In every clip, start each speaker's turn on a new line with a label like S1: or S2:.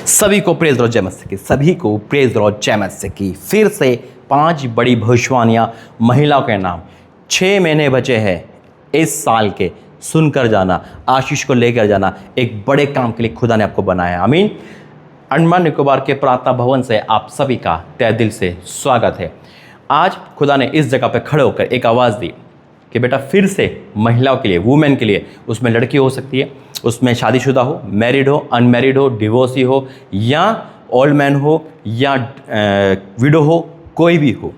S1: सभी को praise the Lord, जय मसीह की। सभी को प्रेज द लॉर्ड, जय मसीह की। फिर से 5 बड़ी भविष्यवाणियां महिलाओं के नाम। 6 महीने बचे हैं इस साल के। सुनकर जाना, आशीष को लेकर जाना। एक बड़े काम के लिए खुदा ने आपको बनाया। आमीन। अंडमान निकोबार के प्रार्थना भवन से आप सभी का तहे दिल से स्वागत है। आज खुदा ने इस जगह पर खड़े होकर एक आवाज़ दी कि बेटा फिर से महिलाओं के लिए, वुमेन के लिए, उसमें लड़की हो सकती है, उसमें शादीशुदा हो, मैरिड हो, अनमैरिड हो, डिवोर्सी हो, या ओल्ड मैन हो, या विडो हो, कोई भी हो।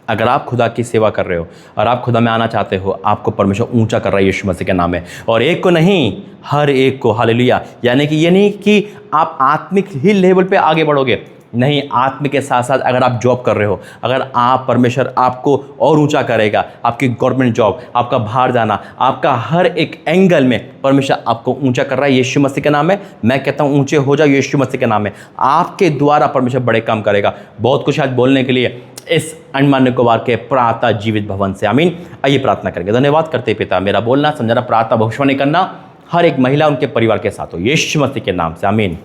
S1: अगर आप खुदा की सेवा कर रहे हो और आप खुदा में आना चाहते हो, आपको परमेश्वर ऊंचा कर रहा है यीशु मसीह के नाम में। और एक को नहीं, हर एक को। हालेलुया। यानी कि ये नहीं कि आप आत्मिक ही लेवल पे आगे बढ़ोगे, नहीं, आत्मिक के साथ साथ अगर आप जॉब कर रहे हो, अगर आप, परमेश्वर आपको और ऊंचा करेगा। आपकी गवर्नमेंट जॉब, आपका बाहर जाना, आपका हर एक एंगल में परमेश्वर आपको ऊंचा कर रहा है यीशु मसीह के नाम में। मैं कहता हूं ऊंचे हो जाओ यीशु मसीह के नाम में। आपके द्वारा परमेश्वर बड़े काम करेगा। बहुत कुछ आज बोलने के लिए इस अंडमान निकोबार के प्रार्थना जीवित भवन से। आमीन। आइए प्रार्थना करेंगे। धन्यवाद करते पिता, मेरा बोलना समझाना, प्रार्थना भविष्यवाणी करना हर एक महिला उनके परिवार के साथ हो यीशु मसीह के नाम से। आमीन।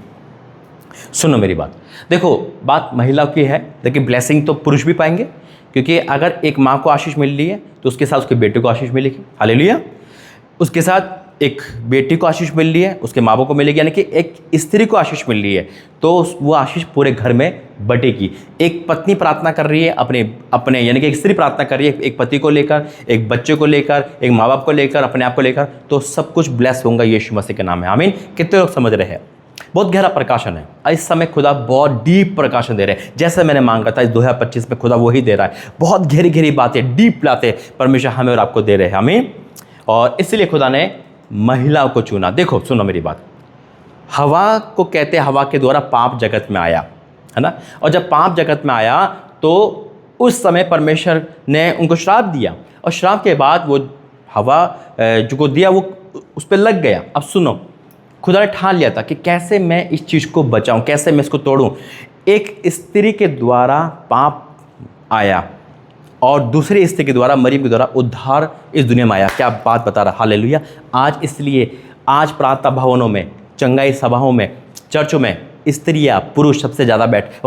S1: सुनो मेरी बात, देखो बात महिला की है, लेकिन ब्लेसिंग तो पुरुष भी पाएंगे, क्योंकि अगर एक माँ को आशीष मिल रही है तो उसके साथ उसके बेटे को आशीष मिलेगी। हालेलुया। उसके साथ एक बेटी को आशीष मिल रही है, उसके माँ बाप को मिलेगी, यानी कि एक स्त्री को आशीष मिल रही है, तो वो आशीष पूरे घर में बटेगी। एक पत्नी प्रार्थना कर रही है अपने यानी कि एक स्त्री प्रार्थना कर रही है एक पति को लेकर, एक बच्चे को लेकर, एक माँ बाप को लेकर, अपने आप को लेकर, तो सब कुछ ब्लेस होगा यीशु मसीह के नाम में। आमीन। कितने लोग समझ रहे हैं? बहुत गहरा प्रकाशन है इस समय। खुदा बहुत डीप प्रकाशन दे रहे हैं, जैसे मैंने मांगा था इस 2025 में खुदा वही दे रहा है। बहुत गहरी गहरी बातें, डीप बातें परमेश्वर हमें और आपको दे रहे हैं। आमीन। और इसलिए खुदा ने महिलाओं को चुना। देखो सुनो मेरी बात, हवा को कहते हैं, हवा के द्वारा पाप जगत में आया, है ना। और जब पाप जगत में आया तो उस समय परमेश्वर ने उनको श्राप दिया, और श्राप के बाद वो हवा जो को दिया वो उस पर लग गया। अब सुनो, खुदा ने ठान लिया था कि कैसे मैं इस चीज़ को बचाऊं, कैसे मैं इसको तोड़ूं। एक स्त्री के द्वारा पाप आया और दूसरी स्त्री के द्वारा, मरियम के द्वारा उद्धार इस दुनिया में आया। क्या बात बता रहा। हालेलुया। आज इसलिए आज प्रार्थना भवनों में, चंगाई सभाओं में, चर्चों में स्त्रियाँ, पुरुष सबसे ज़्यादा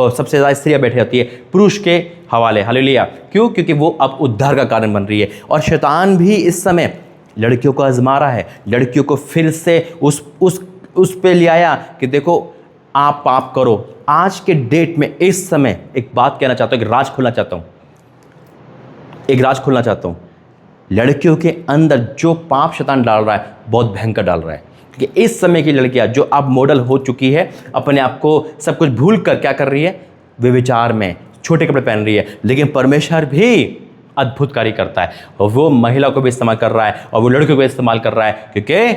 S1: सबसे ज़्यादा स्त्रियाँ बैठी होती है पुरुष के हवाले। हालेलुया। क्यों? क्योंकि वो अब उद्धार का कारण बन रही है। और शैतान भी इस समय लड़कियों को आजमा रहा है, लड़कियों को फिर से उस पे ले आया कि देखो आप पाप करो। आज के डेट में इस समय एक बात कहना चाहता हूँ, एक राज खोलना चाहता हूँ। लड़कियों के अंदर जो पाप शैतान डाल रहा है बहुत भयंकर डाल रहा है, क्योंकि इस समय की लड़कियां जो अब मॉडल हो चुकी है, अपने आप को सब कुछ भूल कर क्या कर रही है, व्यभिचार में छोटे कपड़े पहन रही है। लेकिन परमेश्वर भी अद्भुत कार्य करता है, और वो महिला को भी इस्तेमाल कर रहा है और वो लड़कियों को इस्तेमाल कर रहा है, क्योंकि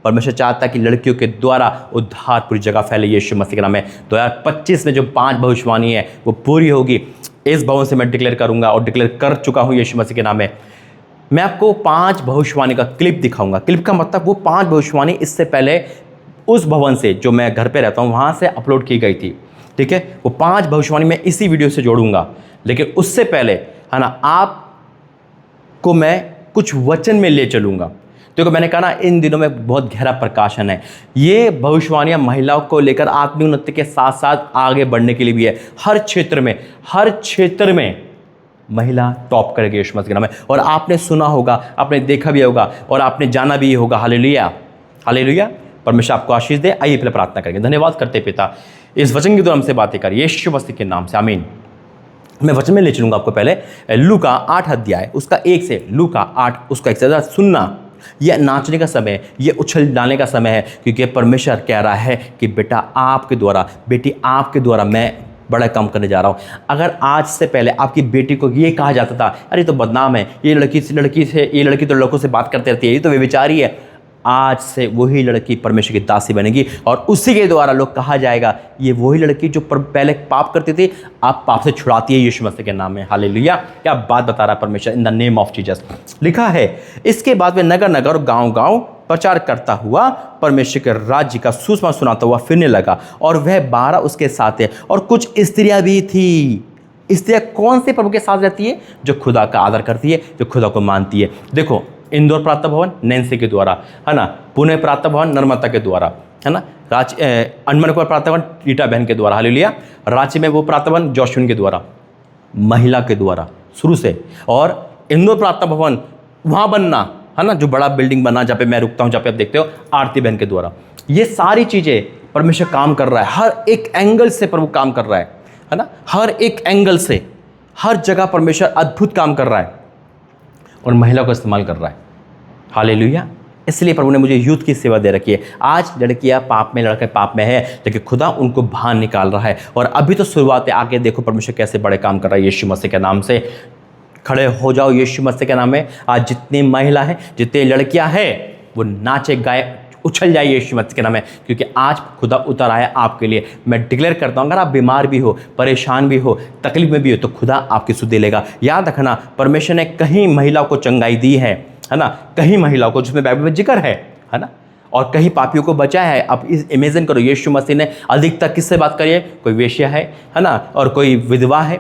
S1: परमेश्वर चाहता है कि लड़कियों के द्वारा उद्धार पूरी जगह फैले यीशु मसीह के नाम में। 2025 में जो 5 भविष्यवाणी है वो पूरी होगी। इस भवन से मैं डिक्लेयर करूंगा और डिक्लेयर कर चुका हूं यीशु मसीह के नाम में। मैं आपको 5 भविष्यवाणी का क्लिप दिखाऊंगा। क्लिप का मतलब वो 5 भविष्यवाणी इससे पहले उस भवन से जो मैं घर पे रहता हूं वहां से अपलोड की गई थी। ठीक है, वो 5 भविष्यवाणी मैं इसी वीडियो से जोड़ूंगा, लेकिन उससे पहले, है ना, आपको मैं कुछ वचन में ले चलूंगा। देखो मैंने कहा ना, इन दिनों में बहुत गहरा प्रकाशन है। ये भविष्यवाणियां महिलाओं को लेकर आत्मिक उन्नति के साथ साथ आगे बढ़ने के लिए भी है। हर क्षेत्र में महिला टॉप करेगी यीशु मसीह के नाम में। और आपने सुना होगा, आपने देखा भी होगा और आपने जाना भी होगा। हालेलुया। हालेलुया। परमेश्वर आपको आशीष दे। आइए पहले प्रार्थना करेंगे। धन्यवाद करते पिता, इस वचन के द्वारा हमसे बातें करिए यीशु मसीह के नाम से। आमीन। मैं वचन में ले चलूंगा आपको पहले लूका 8 अध्याय उसका 1 से, लूका 8 उसका 1 से। सुनना, यह नाचने का समय है, यह उछल डालने का समय है, क्योंकि परमेश्वर कह रहा है कि बेटा आपके द्वारा, बेटी आपके द्वारा मैं बड़ा काम करने जा रहा हूँ। अगर आज से पहले आपकी बेटी को ये कहा जाता था, अरे तो बदनाम है, ये लड़की तो लड़कों से बात करते रहती है, ये तो व्यभिचारी है, आज से वही लड़की परमेश्वर की दासी बनेगी और उसी के द्वारा लोग कहा जाएगा ये वही लड़की जो पहले पाप करती थी आप पाप से छुड़ाती है यीशु मसीह के नाम में। हालेलुया। क्या बात बता रहा है परमेश्वर, in the name of Jesus. लिखा है, इसके बाद में नगर नगर गांव-गांव प्रचार करता हुआ परमेश्वर के राज्य का सुसमाचार सुनाता हुआ फिरने लगा, और वह 12 उसके साथ है, और कुछ स्त्रियां भी थी। स्त्रियां कौन से प्रभु के साथ रहती है? जो खुदा का आदर करती है, जो खुदा को मानती है। देखो इंदौर प्रार्थना भवन नैन्सी के द्वारा, है ना, पुणे प्रार्थना भवन नर्मदा के द्वारा, है ना। अंडमान को प्रार्थना भवन रीटा बहन के द्वारा, हालेलुया। रांची में वो प्रार्थना भवन जोशुन के द्वारा, महिला के द्वारा शुरू से। और इंदौर प्रार्थना भवन वहाँ बनना, है ना, जो बड़ा बिल्डिंग बना जहाँ पे मैं रुकता हूँ, जहाँ पे आप देखते हो, आरती बहन के द्वारा। ये सारी चीज़ें परमेश्वर काम कर रहा है, हर एक एंगल से प्रभु काम कर रहा है ना। हर एक एंगल से, हर जगह परमेश्वर अद्भुत काम कर रहा है और महिला को इस्तेमाल कर रहा है, हालेलुया। इसलिए प्रभु ने मुझे यूथ की सेवा दे रखी है। आज लड़कियां पाप में, लड़के पाप में है, लेकिन खुदा उनको बाहर निकाल रहा है। और अभी तो शुरुआत है, आगे देखो परमेश्वर कैसे बड़े काम कर रहा है यीशु मसीह के नाम से। खड़े हो जाओ यीशु मसीह के नाम में। आज जितनी महिला है, जितनी लड़कियां हैं, वो नाचे गाए उछल जाइए यीशु मसीह के नाम में, क्योंकि आज खुदा उतर आया आपके लिए। मैं डिक्लेयर करता हूँ, अगर आप बीमार भी हो, परेशान भी हो, तकलीफ में भी हो, तो खुदा आपकी सुध लेगा। याद रखना, परमेश्वर ने कहीं महिलाओं को चंगाई दी है ना, कहीं महिलाओं को, जिसमें बाइबल में जिक्र है ना, और कहीं पापियों को बचाया है। अब इस इमेजिन करो, यीशु मसीह ने अधिकतर किससे बात करी है? कोई वेश्या है ना, और कोई विधवा है,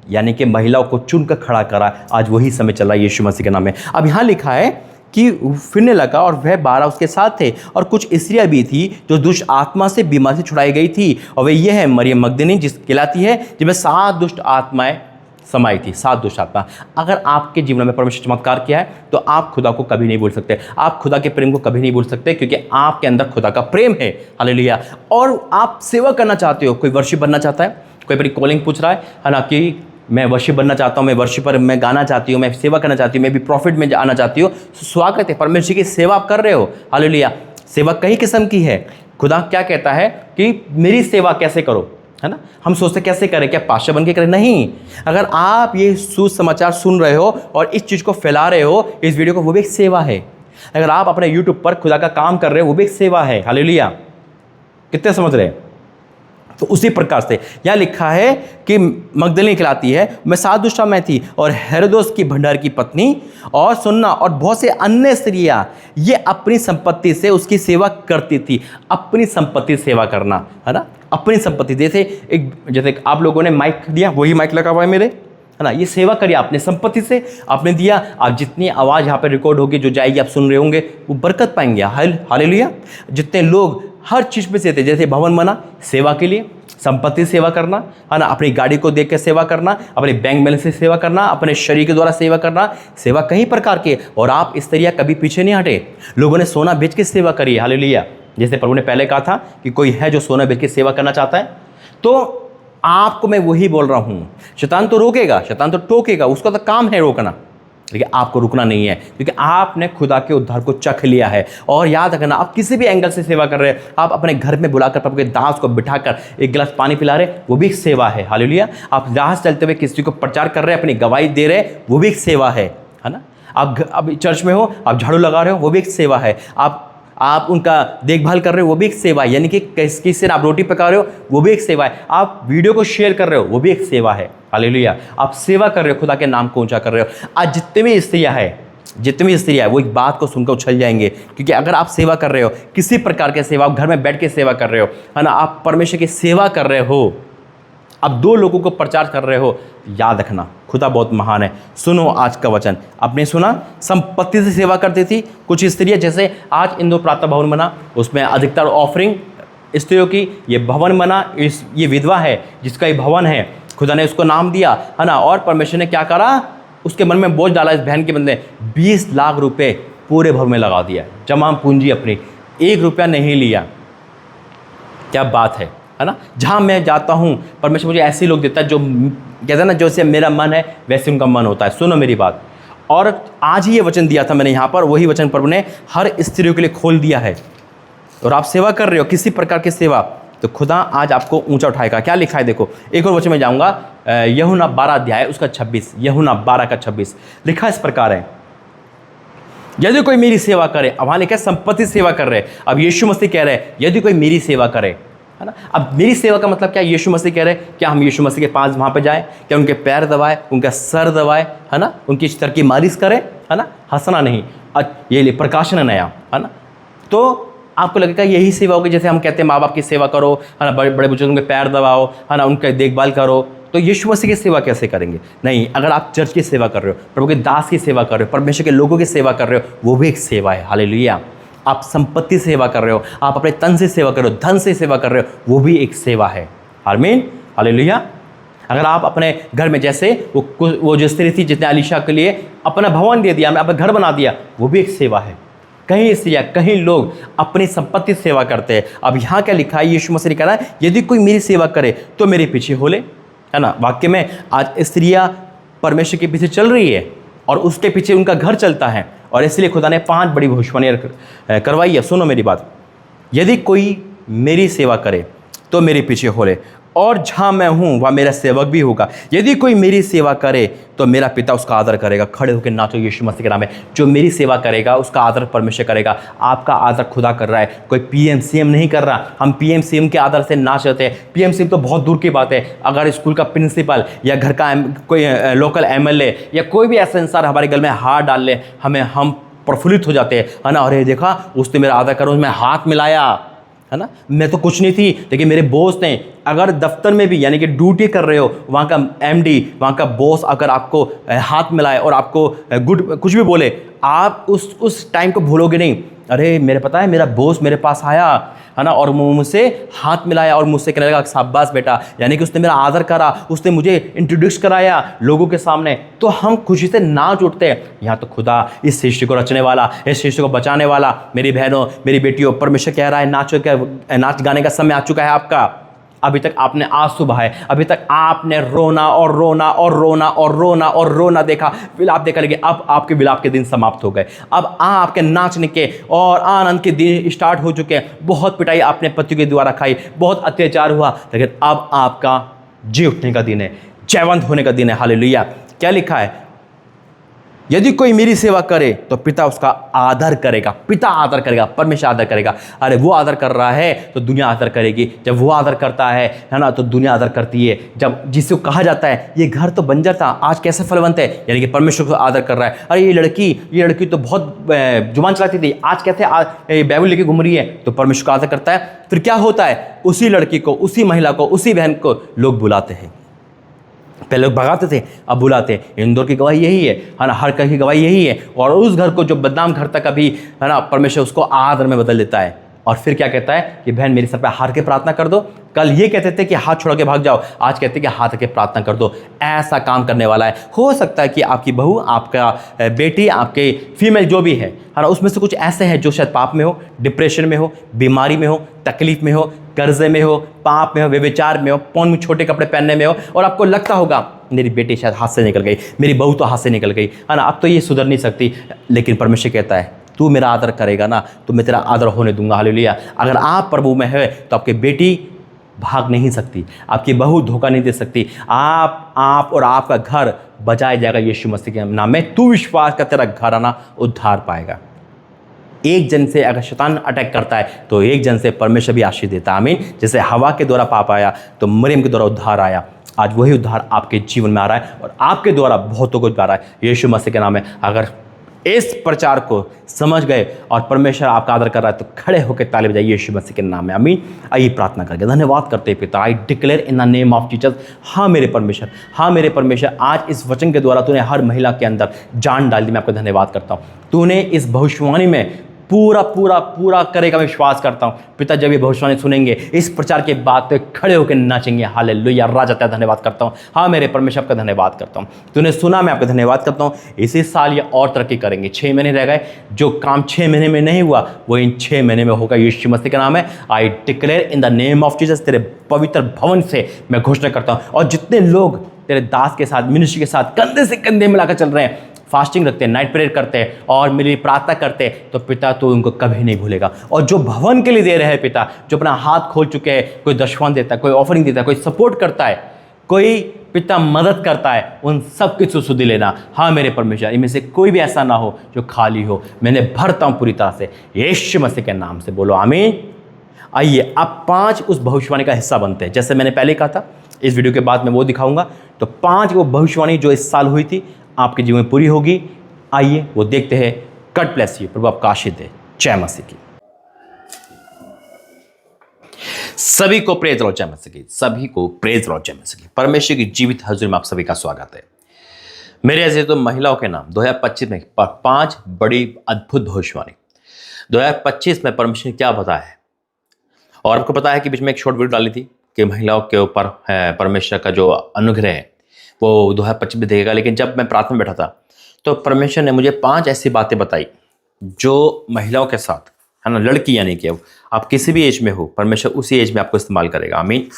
S1: यानी कि महिलाओं को चुनकर खड़ा करा। आज वही समय चल रहा है यीशु मसीह के नाम में। अब यहाँ लिखा है कि फिरने लगा और वह 12 उसके साथ थे, और कुछ स्त्रियाँ भी थी जो दुष्ट आत्मा से बीमार से छुड़ाई गई थी। और वे ये है मरियम मगदलीनी, जिस कहलाती है जिसमें 7 दुष्ट आत्माएं समाई थी, 7 दुष्ट आत्मा। अगर आपके जीवन में परमेश्वर चमत्कार किया है, तो आप खुदा को कभी नहीं भूल सकते, आप खुदा के प्रेम को कभी नहीं भूल सकते, क्योंकि आपके अंदर खुदा का प्रेम है, हालेलुया। और आप सेवा करना चाहते हो, कोई वर्शिप बनना चाहता है, कोई अपनी कॉलिंग पूछ रहा है ना, कि मैं वर्शिप बनना चाहता हूँ, मैं वर्शिपर, मैं गाना चाहती हूँ, मैं सेवा करना चाहती हूँ, मैं भी प्रॉफिट में आना चाहती हूँ। स्वागत है, परमेश्वर की सेवा आप कर रहे हो, हालेलुया। सेवा कई किस्म की है। खुदा क्या कहता है कि मेरी सेवा कैसे करो, है ना। हम सोचते कैसे करें, क्या पास्टर बन के करें? नहीं। अगर आप ये सुसमाचार सुन रहे हो और इस चीज़ को फैला रहे हो, इस वीडियो को, वो भी एक सेवा है। अगर आप अपने यूट्यूब पर खुदा का काम कर रहे हो, वो भी एक सेवा है, हालेलुया। कितने समझ रहे हैं? तो उसी प्रकार से यहाँ लिखा है कि मगदलीनी कहलाती है, मैं 7 दुष्टा में थी, और हेरोदोस की भंडार की पत्नी, और सुनना, और बहुत से अन्य स्त्रियाँ, ये अपनी संपत्ति से उसकी सेवा करती थी। अपनी संपत्ति सेवा करना, है ना, अपनी संपत्ति। जैसे आप लोगों ने माइक दिया, वही माइक लगा हुआ है मेरे, है ना, ये सेवा करिए अपने संपत्ति से, आपने दिया। आप जितनी आवाज़ यहाँ पे रिकॉर्ड होगी, जो जाएगी, आप सुन रहे होंगे, वो बरकत पाएंगे, हालेलुया। जितने लोग हर चीज़ पे से थे, जैसे भवन बना सेवा के लिए, संपत्ति सेवा करना, है ना, अपनी गाड़ी को देख के सेवा करना, अपने बैंक बैलेंस से सेवा करना, अपने शरीर के द्वारा सेवा करना, सेवा कई प्रकार के। और आप स्त्रियाँ कभी पीछे नहीं हटे, लोगों ने सोना बेच के सेवा करी, हालेलुया। जैसे प्रभु ने पहले कहा था कि कोई है जो सोना बेच के सेवा करना चाहता है, तो आपको मैं वही बोल रहा हूँ। शैतान तो रोकेगा, शैतान तो टोकेगा, उसका तो काम है रोकना, लेकिन आपको रुकना नहीं है, क्योंकि आपने खुदा के उद्धार को चख लिया है। और याद रखना, आप किसी भी एंगल से सेवा कर रहे हैं, आप अपने घर में बुलाकर प्रभु के दास को बिठाकर एक गिलास पानी पिला रहे, वो भी एक सेवा है, हालेलुया। आप राह चलते हुए किसी को प्रचार कर रहे हैं, अपनी गवाही दे रहे, वो भी एक सेवा है ना। आप अब चर्च में हो, आप झाड़ू लगा रहे हो, वो भी एक सेवा है। आप उनका देखभाल कर रहे हो, वो भी एक सेवा है। यानी कि किसी से आप रोटी पका रहे हो, वो भी एक सेवा है। आप वीडियो को शेयर कर रहे हो, वो भी एक सेवा है, हालेलुया। आप सेवा कर रहे हो, खुदा के नाम को ऊंचा कर रहे हो। आज जितने भी स्त्रियाँ हैं, वो एक बात को सुनकर उछल जाएंगे, क्योंकि अगर आप सेवा कर रहे हो, किसी प्रकार के सेवा, आप घर में बैठ के सेवा कर रहे हो, है ना, आप परमेश्वर की सेवा कर रहे हो, अब 2 लोगों को प्रचार कर रहे हो, याद रखना खुदा बहुत महान है। सुनो आज का वचन। आपने सुना, संपत्ति से सेवा करती थी कुछ स्त्रियाँ, जैसे आज इंदौर प्रार्थना भवन बना, उसमें अधिकतर ऑफरिंग स्त्रियों की, ये भवन बना, ये विधवा है जिसका ये भवन है, खुदा ने उसको नाम दिया, है ना। और परमेश्वर ने क्या करा, उसके मन में बोझ डाला, इस बहन के बंदे 20 लाख रुपए पूरे भवन में लगा दिया, जमा पूंजी अपनी, 1 रुपया नहीं लिया। क्या बात है ना। जहाँ मैं जाता हूँ, परमेश्वर मुझे ऐसे लोग देता है जो कहते हैं ना, जैसे मेरा मन है वैसे उनका मन होता है। सुनो मेरी बात। और आज ही ये वचन दिया था मैंने यहाँ पर, वही वचन प्रभु ने हर स्त्रियों के लिए खोल दिया है। और आप सेवा कर रहे हो, किसी प्रकार की सेवा, तो खुदा आज आपको ऊंचा उठाएगा। क्या लिखा है देखो, एक और वचन में जाऊँगा, यूहन्ना 12 अध्याय उसका 26, यूहन्ना 12 का 26 लिखा इस प्रकार है, यदि कोई मेरी सेवा करे। अब वहाँ लिखा है संपत्ति सेवा कर रहे, अब यीशु मसीह कह रहे हैं यदि कोई मेरी सेवा करे, है ना। अब मेरी सेवा का मतलब क्या, यीशु मसीह कह रहे हैं, क्या हम यीशु मसीह के पास वहाँ पे जाएं, क्या उनके पैर दबाएं, उनका सर दबाएं, है ना, उनकी सर की मालिश करें, है ना, हंसना नहीं, ये ले प्रकाशन है नया, है ना। तो आपको लगेगा यही सेवा होगी, जैसे हम कहते हैं माँ बाप की सेवा करो, है ना, बड़े बड़े बुजुर्गों के पैर दबाओ, है ना, उनका देखभाल करो, तो यीशु मसीह की सेवा कैसे करेंगे? नहीं, अगर आप चर्च की सेवा कर रहे हो, प्रभु के दास की सेवा कर रहे हो, परमेश्वर के लोगों की सेवा कर रहे हो, वो भी एक सेवा है, हालेलुया। आप संपत्ति से सेवा कर रहे हो, आप अपने तन से सेवा कर रहे हो, धन से सेवा कर रहे हो, वो भी एक सेवा है। आमीन, हालेलुया। अगर आप अपने घर में जैसे वो जो स्त्री थी जिसने अलीशा के लिए अपना भवन दे दिया, अपना घर बना दिया, वो भी एक सेवा है। कहीं स्त्रियाँ, कहीं लोग अपनी संपत्ति से सेवा करते हैं। अब यहाँ क्या लिखा है, यीशु मसीह ने कहा है, यदि कोई मेरी सेवा करे तो मेरे पीछे हो ले, है ना। वाक्य में आज स्त्रियाँ परमेश्वर के पीछे चल रही है और उसके पीछे उनका घर चलता है, और इसलिए खुदा ने 5 बड़ी भविष्यवाणियाँ करवाई है। सुनो मेरी बात, यदि कोई मेरी सेवा करे तो मेरे पीछे हो ले, और जहाँ मैं हूँ वहाँ मेरा सेवक भी होगा। यदि कोई मेरी सेवा करे तो मेरा पिता उसका आदर करेगा। खड़े होकर नाचो यीशु मसीह के नाम में। जो मेरी सेवा करेगा उसका आदर परमेश्वर करेगा। आपका आदर खुदा कर रहा है, कोई पीएम सीएम नहीं कर रहा। हम पीएम सीएम के आदर से नाच रहे हैं। पीएम सीएम तो बहुत दूर की बात है। अगर स्कूल का प्रिंसिपल या घर का कोई लोकल एमएलए या कोई भी ऐसा इंसान हमारे गल में हाथ डाल ले, हम प्रफुल्लित हो जाते हैं, है ना। अरे देखा, उसने मेरा आदर करो, मैं हाथ मिलाया, है ना। मैं तो कुछ नहीं थी, लेकिन मेरे बॉस ने, अगर दफ्तर में भी यानी कि ड्यूटी कर रहे हो, वहाँ का एमडी, वहाँ का बॉस अगर आपको हाथ मिलाए और आपको गुड कुछ भी बोले, आप उस टाइम को भूलोगे नहीं। अरे मेरे पता है, मेरा बॉस मेरे पास आया, है ना, और मुझसे हाथ मिलाया और मुझसे कहने लगा शाबाश बेटा, यानी कि उसने मेरा आदर करा, उसने मुझे इंट्रोड्यूस कराया लोगों के सामने, तो हम खुशी से नाच उठते हैं। यहाँ तो खुदा इस सृष्टि को रचने वाला, इस सृष्टि को बचाने वाला, मेरी बहनों, मेरी बेटियों, परमेश्वर कह रहा है नाच गाने का समय आ चुका है आपका। अभी तक आपने आंसू बहाए, अभी तक आपने रोना और रोना और रोना और रोना और रोना देखा, विलाप देखा, लेकिन अब आपके विलाप के दिन समाप्त हो गए। अब आपके नाचने के और आनंद के दिन स्टार्ट हो चुके हैं। बहुत पिटाई आपने पति के द्वारा खाई, बहुत अत्याचार हुआ, लेकिन अब आपका जी उठने का दिन है, जयवंत होने का दिन है। हालेलुया। क्या लिखा है, यदि कोई मेरी सेवा करे तो पिता उसका आदर करेगा। पिता आदर करेगा, परमेश्वर आदर करेगा। अरे वो आदर कर रहा है तो दुनिया आदर करेगी। जब वो आदर करता है ना, तो दुनिया आदर करती है। जब जिसको कहा जाता है ये घर तो बंजर था, आज कैसे फलवंत है, यानी कि परमेश्वर को आदर कर रहा है। अरे ये लड़की तो बहुत जुबान चलाती थी, आज कैसे बाइबल लेके घूम रही है, तो परमेश्वर को आदर करता है। फिर क्या होता है, उसी लड़की को, उसी महिला को, उसी बहन को लोग बुलाते हैं। पहले लोग भगाते थे, अब बुलाते हैं। इंदौर की गवाही यही है ना, हर घर की गवाही यही है। और उस घर को जो बदनाम घर तक अभी, है ना, परमेश्वर उसको आदर में बदल देता है। और फिर क्या कहता है कि बहन मेरे सर पे हार के प्रार्थना कर दो। कल ये कहते थे कि हाथ छोड़ के भाग जाओ, आज कहते हैं कि हाथ रख के प्रार्थना कर दो। ऐसा काम करने वाला है। हो सकता है कि आपकी बहू, आपका बेटी, आपके फीमेल जो भी है ना, उसमें से कुछ ऐसे हैं जो शायद पाप में हो, डिप्रेशन में हो, बीमारी में हो, तकलीफ में हो, कर्जे में हो, पाप में हो, व्यभिचार में हो, पौन में छोटे कपड़े पहनने में हो, और आपको लगता होगा मेरी बेटी शायद हाथ से निकल गई, मेरी बहू तो हाथ से निकल गई, है ना, अब तो ये सुधर नहीं सकती। लेकिन परमेश्वर कहता है तू मेरा आदर करेगा ना, तो मैं तेरा आदर होने दूंगा। हालेलुया। अगर आप प्रभु में है तो आपकी बेटी भाग नहीं सकती, आपकी बहू धोखा नहीं दे सकती। आप और आपका घर बचाया जाएगा यीशु मसीह के नाम में। तू विश्वास कर, तेरा घर आना उद्धार पाएगा। एक जन से अगर शैतान अटैक करता है तो एक जन से परमेश्वर भी आशीष देता है। आमीन। जैसे हवा के द्वारा पाप आया तो मरियम के द्वारा उद्धार आया, आज वही उद्धार आपके जीवन में आ रहा है और आपके द्वारा बहुतों को आ रहा है यीशु मसीह के नाम में। अगर इस प्रचार को समझ गए और परमेश्वर आपका आदर कर रहा है तो खड़े होकर ताली बजाइए यीशु मसीह के नाम में। आमीन। आइए प्रार्थना करके धन्यवाद करते हैं पिता। I declare in the name of Jesus, हाँ मेरे परमेश्वर, हाँ मेरे परमेश्वर, आज इस वचन के द्वारा तूने हर महिला के अंदर जान डाल दी। मैं आपका धन्यवाद करता हूँ। तूने इस भविष्यवाणी में पूरा करेगा, मैं विश्वास करता हूँ पिता। जब ये भविष्यवाणी सुनेंगे, इस प्रचार के बाद तो खड़े होकर नाचेंगे। हालेलुया। राजा तेरा धन्यवाद करता हूँ। हाँ मेरे परमेश्वर आपका धन्यवाद करता हूँ। तूने सुना, मैं आपका धन्यवाद करता हूँ। इसी साल ये और तरक्की करेंगे। 6 महीने रह गए, जो काम 6 महीने में नहीं हुआ वो इन 6 महीने में होगा यीशु मसीह का नाम है। I declare in the name of Jesus, तेरे पवित्र भवन से मैं घोषणा करता हूँ। और जितने लोग तेरे दास के साथ, मिनिस्ट्री के साथ कंधे से कंधे मिलाकर चल रहे हैं, फास्टिंग रखते हैं, नाइट प्रेयर करते हैं और मेरी प्रार्थना करते हैं, तो पिता तो उनको कभी नहीं भूलेगा। और जो भवन के लिए दे रहे हैं पिता, जो अपना हाथ खोल चुके हैं, कोई दशवान देता है, कोई ऑफरिंग देता है, कोई सपोर्ट करता है, कोई पिता मदद करता है, उन सब की सुधि लेना। हाँ मेरे परमेश्वर, इनमें से कोई भी ऐसा ना हो जो खाली हो। मैंने भरता हूँ पूरी तरह से यीशु मसीह के नाम से। बोलो आमीन। आइए अब 5 उस भविष्यवाणी का हिस्सा बनते हैं। जैसे मैंने पहले कहा था, इस वीडियो के बाद मैं वो दिखाऊंगा। तो 5 वो भविष्यवाणी जो इस साल हुई थी आपके जीवन में पूरी होगी। आइए वो देखते हैं। God bless you. प्रभु आपका आशीष दे। जय मसीह की। सभी को प्रेज लो, जय मसीह की। सभी को प्रेज लो, जय मसीह की। परमेश्वर की जीवित हजूरी में आप सभी का स्वागत है। मेरे ऐसे तो महिलाओं के नाम 2025 में 5 बड़ी अद्भुत भविष्यवाणी। 2025 में परमेश्वर ने क्या बताया है। और आपको पता है कि बीच में एक शॉर्ट वीडियो डाली थी कि महिलाओं के ऊपर परमेश्वर का जो अनुग्रह है वो 2025 में देखेगा। लेकिन जब मैं प्रार्थना में बैठा था तो परमेश्वर ने मुझे 5 ऐसी बातें बताई जो महिलाओं के साथ, है ना, लड़की यानी कि आप किसी भी एज में हो, परमेश्वर उसी एज में आपको इस्तेमाल करेगा। आमीन।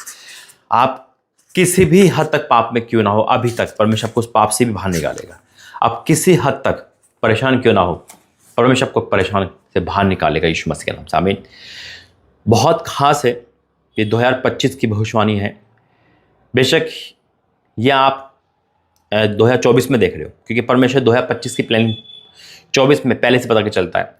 S1: आप किसी भी हद तक पाप में क्यों ना हो, अभी तक परमेश्वर आपको उस पाप से भी बाहर निकालेगा। आप किसी हद तक परेशान क्यों ना हो, परमेश्वर आपको परेशान से बाहर निकालेगा यीशु मसीह के नाम से। आमीन। बहुत खास है, ये 2025 की भविष्यवाणी है। बेशक ये आप 2024 में देख रहे हो, क्योंकि परमेश्वर 2025 की प्लानिंग 24 में पहले से पता के चलता है।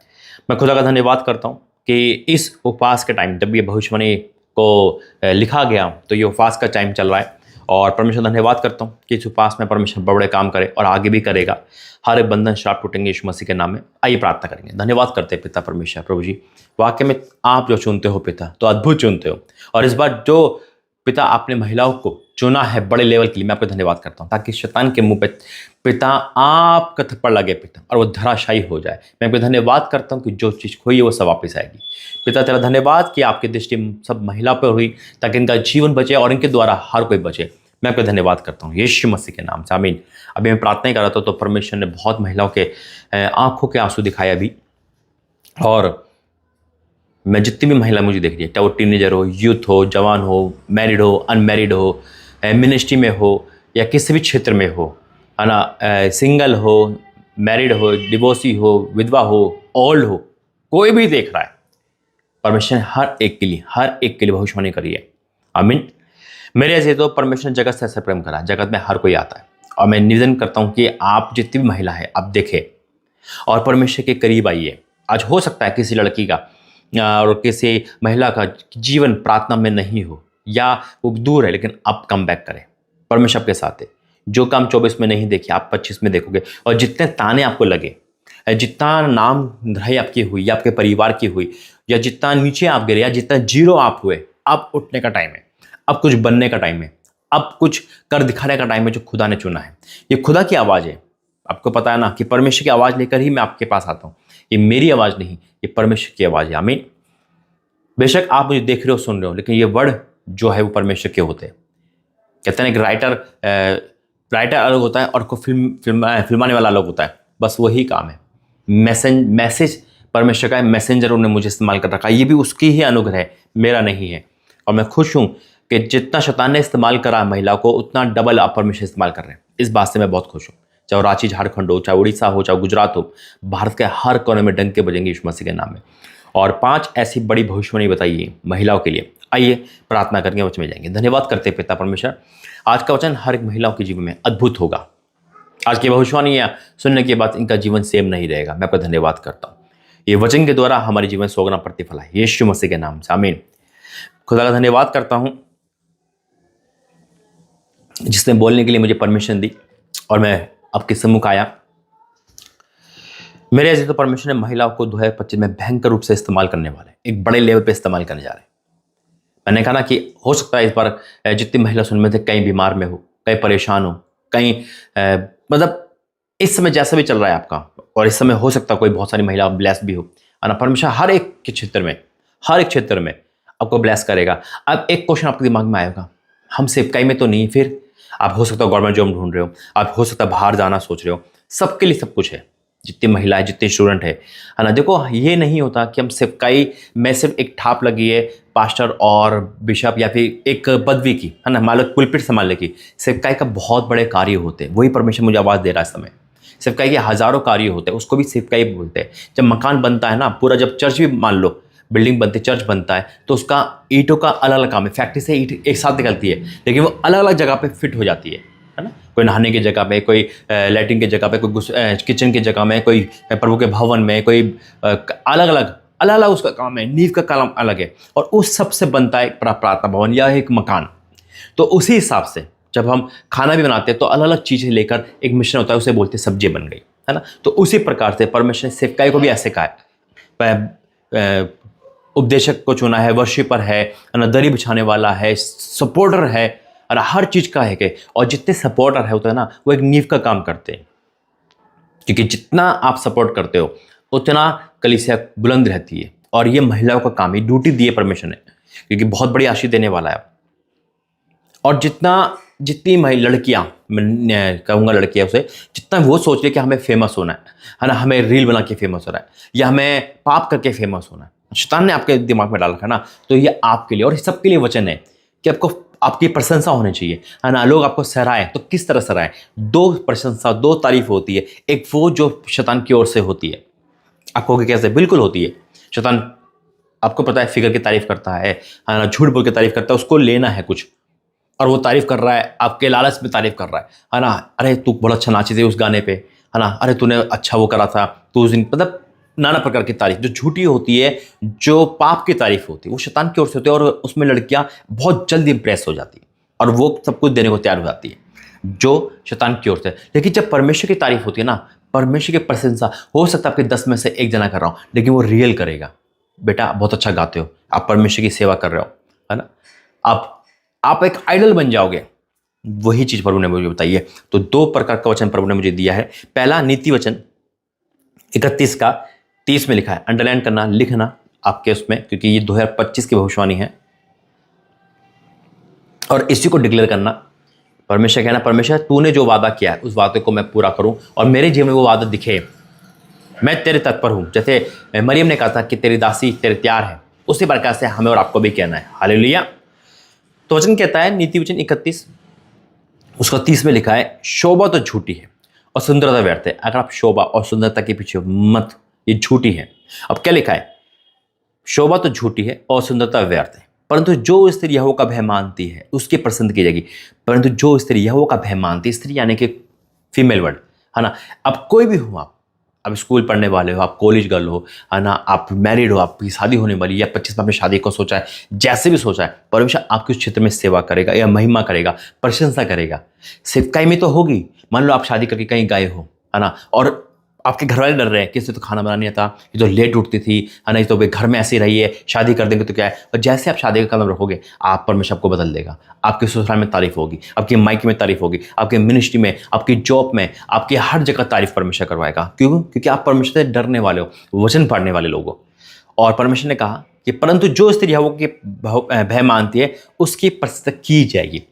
S1: मैं खुदा का धन्यवाद करता हूँ कि इस उपवास के टाइम, जब ये भविष्यवाणी को लिखा गया तो ये उपवास का टाइम चल रहा है, और परमेश्वर धन्यवाद करता हूँ कि इस उपवास में परमेश्वर बड़े काम करे और आगे भी करेगा। हर एक बंधन श्राप टूटेंगे यीशु मसीह के नाम में। आइए प्रार्थना करेंगे। धन्यवाद करते हैं पिता परमेश्वर। प्रभु जी, वाकई में आप जो चुनते हो पिता, तो अद्भुत चुनते हो, और इस बार जो पिता आपने महिलाओं को चुना है बड़े लेवल के लिए, मैं आपका धन्यवाद करता हूँ, ताकि शैतान के मुंह पे पिता आपका थप्पड़ लगे पिता, और वो धराशायी हो जाए। मैं आपका धन्यवाद करता हूँ कि जो चीज़ खोई है वो सब वापस आएगी। पिता तेरा धन्यवाद कि आपकी दृष्टि सब महिला पर हुई, ताकि इनका जीवन बचे और इनके द्वारा हर कोई बचे। मैं आपका धन्यवाद करता हूँ यीशु मसीह के नाम से। आमीन। अभी मैं प्रार्थना ही कर रहा था तो परमेश्वर ने बहुत महिलाओं के आंखों के आंसू दिखाए अभी, और मैं जितनी भी महिला मुझे देख रही है, चाहे वो टीनेजर हो, यूथ हो, जवान हो, मैरिड हो, अनमैरिड हो, मिनिस्ट्री में हो या किसी भी क्षेत्र में हो, है ना, सिंगल हो, मैरिड हो, डिवोर्सी हो, विधवा हो, ओल्ड हो, कोई भी देख रहा है, परमेश्वर ने हर एक के लिए भविष्यवाणी करी है। आमीन। मेरे ऐसे तो परमेश्वर ने जगत से ऐसा प्रेम करा, जगत में हर कोई आता है, और मैं निवेदन करता हूँ कि आप जितनी भी महिला है आप देखें और परमेश्वर के करीब आइए। आज हो सकता है किसी लड़की का और किसी महिला का जीवन प्रार्थना में नहीं हो, या वो दूर है, लेकिन आप कम बैक करें। परमेश्वर आपके साथ है। जो काम 24 में नहीं देखिए आप 25 में देखोगे, और जितने ताने आपको लगे, जितना नाम धराई आपकी हुई या आपके परिवार की हुई, या जितना नीचे आप गिरे, या जितना जीरो आप हुए, अब उठने का टाइम है, अब कुछ बनने का टाइम है, अब कुछ कर दिखाने का टाइम है जो खुदा ने चुना है। ये खुदा की आवाज़ है। आपको पता है ना कि परमेश्वर की आवाज़ लेकर ही मैं आपके पास आता हूँ। ये मेरी आवाज़ नहीं, ये परमेश्वर की आवाज़ है। आमीन। बेशक आप मुझे देख रहे हो, सुन रहे हो, लेकिन ये वर्ड जो है वो परमेश्वर के होते हैं। कहते हैं कि राइटर अलग होता है और को फिल्माने वाला अलग होता है, बस वही काम है। मैसेज परमेश्वर का है, मैसेंजर उन्होंने मुझे इस्तेमाल कर रखा है, ये भी उसकी ही अनुग्रह है, मेरा नहीं है। और मैं खुश हूँ कि जितना शैतान ने इस्तेमाल करा महिला को, उतना डबल आप परमेश्वर इस्तेमाल कर रहे हैं। इस बात से मैं बहुत खुश हूँ। चाहे रांची झारखंड हो, चाहे उड़ीसा हो, चाहे गुजरात हो, भारत के हर कोने में डंके बजेंगे यीशु मसीह के नाम में। और 5 ऐसी बड़ी भविष्यवाणी बताइए महिलाओं के लिए। आइए प्रार्थना करके वचन में जाएंगे। धन्यवाद करते हैं पिता परमेश्वर, आज का वचन हर एक महिलाओं के जीवन में अद्भुत होगा। आज की भविष्यवाणियां सुनने के बाद इनका जीवन सेम नहीं रहेगा। मैं आपका धन्यवाद करता हूँ। ये वचन के द्वारा हमारे जीवन में 100 गुना प्रतिफल है यीशु मसीह के नाम से। आमीन। खुदा का धन्यवाद करता हूँ जिसने बोलने के लिए मुझे परमिशन दी और मैं आपके सम्मुख आया। मेरे ऐसे तो परमेश्वर ने महिलाओं को 2025 में भयंकर रूप से इस्तेमाल करने वाले, एक बड़े लेवल पे इस्तेमाल करने जा रहे हैं। मैंने कहा ना कि हो सकता है इस बार जितनी महिला सुन में थे, कहीं बीमार में हो, कहीं परेशान हो, कहीं मतलब इस समय जैसा भी चल रहा है आपका, और इस समय हो सकता है कोई बहुत सारी महिला ब्लेस भी हो, है ना। परमेश्वर हर एक के क्षेत्र में, हर एक क्षेत्र में आपको ब्लेस करेगा। अब एक क्वेश्चन आपके दिमाग में आएगा, हम सेवकाई में तो नहीं, फिर आप हो सकता है गवर्नमेंट जॉब ढूंढ रहे हो, आप हो सकता है बाहर जाना सोच रहे हो, सबके लिए सब कुछ है। जितनी महिलाएं, जितने स्टूडेंट है ना, देखो ये नहीं होता कि हम सेवकाई में सिर्फ एक ठाप लगी है पास्टर और बिशप या फिर एक पदवी की, है ना, मालक पुलपिट संभालने की। सेवकाई का बहुत बड़े कार्य होते हैं। वही परमेश्वर मुझे आवाज़ दे रहा है इस समय। सेवकाई के हज़ारों कार्य होते हैं, उसको भी सेवकाई बोलते हैं। जब मकान बनता है ना पूरा, जब चर्च भी मान लो बिल्डिंग बनती है, चर्च बनता है, तो उसका ईंटों का अलग अलग काम है। फैक्ट्री से ईंट एक साथ निकलती है, लेकिन वो अलग अलग जगह पे फिट हो जाती है ना। कोई नहाने की जगह पे, कोई लैट्रिन की जगह पे, कोई किचन की जगह में, कोई प्रभु के भवन में, कोई अलग अलग उसका काम है। नींव का काम अलग है, और उस सब से बनता है प्रार्थना भवन या एक मकान। तो उसी हिसाब से जब हम खाना भी बनाते हैं तो अलग अलग चीज़ें लेकर एक मिश्रण होता है, उसे बोलते सब्जी बन गई, है ना। तो उसी प्रकार से परमेश्वर ने सेवकाई को भी ऐसे कहा है। उपदेशक को चुना है, वर्शिपर है ना, दरी बिछाने वाला है, सपोर्टर है, और हर चीज़ का है कि, और जितने सपोर्टर है होते हैं ना, वो एक नींव का काम करते हैं। क्योंकि जितना आप सपोर्ट करते हो उतना कलीसिया बुलंद रहती है। और ये महिलाओं का काम, ये ड्यूटी दी है परमेश्वर ने, क्योंकि बहुत बड़ी आशीष देने वाला है। और जितनी लड़कियां, मैं कहूँगा लड़कियां उसे, जितना वो सोच ले कि हमें फेमस होना है ना, हमें रील बना के फेमस होना है, या हमें पाप करके फेमस होना है, शैतान ने आपके दिमाग में डाल रखा है ना, तो ये आपके लिए और सबके लिए वचन है कि आपको आपकी प्रशंसा होनी चाहिए, है ना। लोग आपको सराहें तो किस तरह सराहें? दो प्रशंसा, दो तारीफ होती है। एक वो जो शैतान की ओर से होती है, आपको कैसे? बिल्कुल होती है। शैतान, आपको पता है, फिगर की तारीफ करता है ना, झूठ बोल के तारीफ करता है, उसको लेना है कुछ, और वो तारीफ कर रहा है, आपके लालच में तारीफ कर रहा है ना। अरे तू बहुत अच्छा नाची थी उस गाने पे, है ना, अरे तूने अच्छा वो करा था, तू उस दिन, मतलब नाना प्रकार की तारीफ जो झूठी होती है, जो पाप की तारीफ होती है, वो शैतान की ओर से होती है। और उसमें लड़कियां बहुत जल्द इंप्रेस हो जाती है और वो सब कुछ देने को तैयार हो जाती है, जो शैतान की ओर से। लेकिन जब परमेश्वर की तारीफ होती है ना, परमेश्वर की प्रशंसा, हो सकता है आपके 10 में से एक जना कर रहा हूँ, लेकिन वो रियल करेगा, बेटा बहुत अच्छा गाते हो, आप परमेश्वर की सेवा कर रहे हो, है ना, आप एक आइडल बन जाओगे। वही चीज प्रभु ने मुझे बताई है। तो दो प्रकार का वचन प्रभु ने मुझे दिया है। पहला नीति वचन 31 का 30 में लिखा है, अंडरलाइन करना, लिखना आपके उसमें, क्योंकि ये 2025 की भविष्यवाणी है। और इसी को डिक्लेयर करना, परमेश्वर कहना, परमेश्वर तूने जो वादा किया है उस वादे को मैं पूरा करूं और मेरे जीवन में वो वादा दिखे, मैं तेरे तत्पर हूं। जैसे मरियम ने कहा था कि तेरी दासी तेरे तैयार है, उसी प्रकार से हमें और आपको भी कहना है। हालेलुया। तो वचन कहता है, नीति वचन 31 उसका 30 में लिखा है, शोभा तो झूठी है और सुंदरता व्यर्थ है। अगर आप शोभा और सुंदरता के पीछे मत, ये झूठी है। अब क्या लिखा है? शोभा तो झूठी है और सुंदरता व्यर्थ है, परंतु जो स्त्री यहोवा का भय मानती है उसकी पसंद की जाएगी। परंतु जो स्त्री यहोवा का भय मानती है, स्त्री यानी कि फीमेल वर्ड, है ना। अब कोई भी हो, आप स्कूल पढ़ने वाले हो, आप कॉलेज गर्ल हो, है ना, आप मैरिड हो, आपकी शादी होने वाली, या 25 में अपनी शादी को सोचा है, जैसे भी सोचा है, परमेश्वर आपके उस क्षेत्र में सेवा करेगा या महिमा करेगा, प्रशंसा करेगा। सिर्फ में तो होगी। मान लो आप शादी करके कहीं गए हो, है ना, और आपके घर वाले डर रहे हैं कि इसे तो खाना बनाना नहीं आता, ये तो लेट उठती थी, है ना, ये तो भाई घर में ऐसे ही रही है, शादी कर देंगे तो क्या है। और जैसे आप शादी का कदम रखोगे, आप परमेश्वर आपको बदल देगा। आपके ससुराल में तारीफ होगी, आपके मायके में तारीफ होगी, आपके मिनिस्ट्री में, आपकी जॉब में, आपकी हर जगह तारीफ परमेश्वर करवाएगा। क्यों? क्योंकि आप परमेश्वर से डरने वाले हो, वचन पढ़ने वाले लोग हो। और परमेश्वर ने कहा कि परंतु जो स्त्री यहोवा के भय मानती है उसकी प्रशंसा की जाएगी।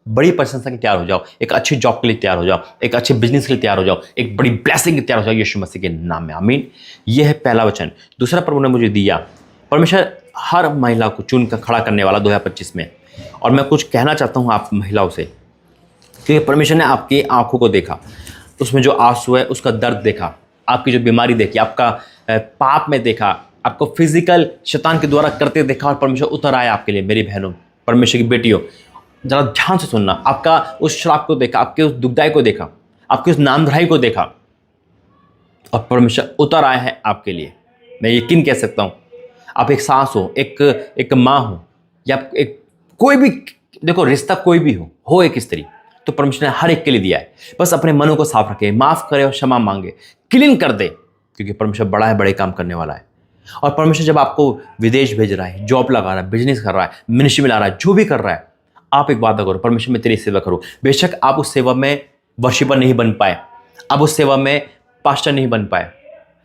S1: बड़ी प्रशंसा के तैयार हो जाओ, एक अच्छी जॉब के लिए तैयार हो जाओ, एक अच्छे बिजनेस के लिए तैयार हो जाओ, एक बड़ी ब्लेसिंग के तैयार हो जाओ यीशु मसीह के नाम में। आमीन। यह है पहला वचन। दूसरा प्रभु ने मुझे दिया, परमेश्वर हर महिला को चुन कर खड़ा करने वाला 2025 में। और मैं कुछ कहना चाहता हूँ आप महिलाओं से, क्योंकि परमेश्वर ने आपकी आंखों को देखा, उसमें जो आंसू है उसका दर्द देखा, आपकी जो बीमारी देखी, आपका पाप में देखा, आपको फिजिकल शैतान के द्वारा करते देखा, और परमेश्वर उतर आया आपके लिए। मेरी बहनों, परमेश्वर की बेटियों, जरा ध्यान से सुनना। आपका उस श्राप को देखा, आपके उस दुखदाई को देखा, आपके उस नामधराई को देखा, और परमेश्वर उतर आया है आपके लिए। मैं यकीन कह सकता हूं, आप एक सास हो, एक माँ हो, या एक कोई भी, देखो रिश्ता कोई भी हो एक स्त्री, तो परमेश्वर ने हर एक के लिए दिया है। बस अपने मनों को साफ रखे, माफ करे और क्षमा मांगे, क्लीन कर दे, क्योंकि परमेश्वर बड़ा है, बड़े काम करने वाला है। और परमेश्वर जब आपको विदेश भेज रहा है, जॉब लगा रहा है, बिजनेस कर रहा है, मिनिस्ट्री में ला रहा है, जो भी कर रहा है, आप एक वादा करो, परमेश्वर मैं तेरी सेवा करूं। बेशक आप उस सेवा में वर्शिपर नहीं बन पाए, आप उस सेवा में पास्टर नहीं बन पाए,